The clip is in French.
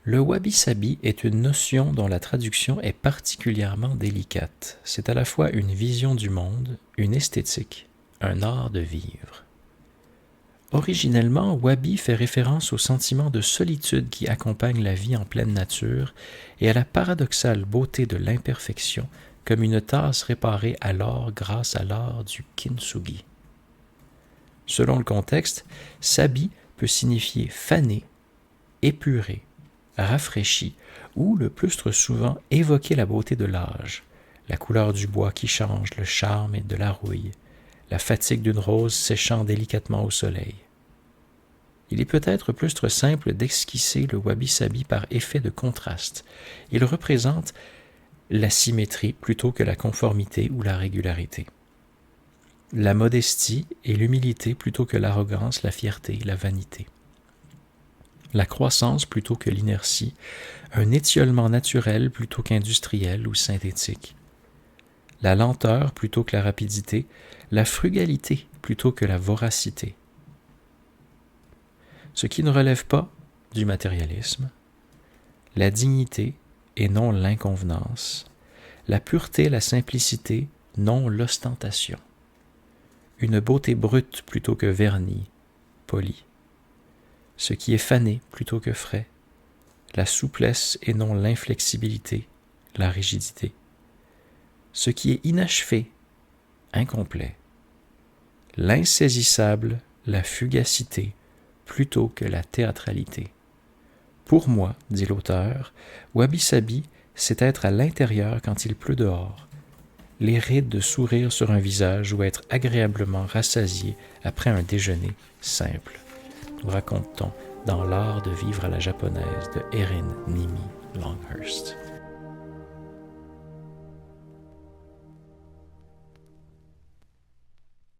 Le wabi-sabi est une notion dont la traduction est particulièrement délicate. C'est à la fois une vision du monde, une esthétique, un art de vivre. Originellement, wabi fait référence au sentiment de solitude qui accompagne la vie en pleine nature et à la paradoxale beauté de l'imperfection comme une tasse réparée alors grâce à l'art du kintsugi. Selon le contexte, sabi peut signifier fané, épuré, rafraîchi ou, le plus souvent, évoquer la beauté de l'âge, la couleur du bois qui change, le charme de la rouille, la fatigue d'une rose séchant délicatement au soleil. Il est peut-être plus simple d'esquisser le wabi-sabi par effet de contraste. Il représente la symétrie plutôt que la conformité ou la régularité. La modestie et l'humilité plutôt que l'arrogance, la fierté, la vanité. La croissance plutôt que l'inertie, un étiolement naturel plutôt qu'industriel ou synthétique. La lenteur plutôt que la rapidité, la frugalité plutôt que la voracité. Ce qui ne relève pas du matérialisme, la dignité et non l'inconvenance, la pureté, la simplicité, non l'ostentation, une beauté brute plutôt que vernie, polie, ce qui est fané plutôt que frais, la souplesse et non l'inflexibilité, la rigidité, ce qui est inachevé, incomplet, l'insaisissable, la fugacité, plutôt que la théâtralité. Pour moi, dit l'auteur, wabi-sabi, c'est être à l'intérieur quand il pleut dehors, les rides de sourire sur un visage ou être agréablement rassasié après un déjeuner simple. Nous raconte-t-on dans L'art de vivre à la japonaise de Erin Nimi Longhurst.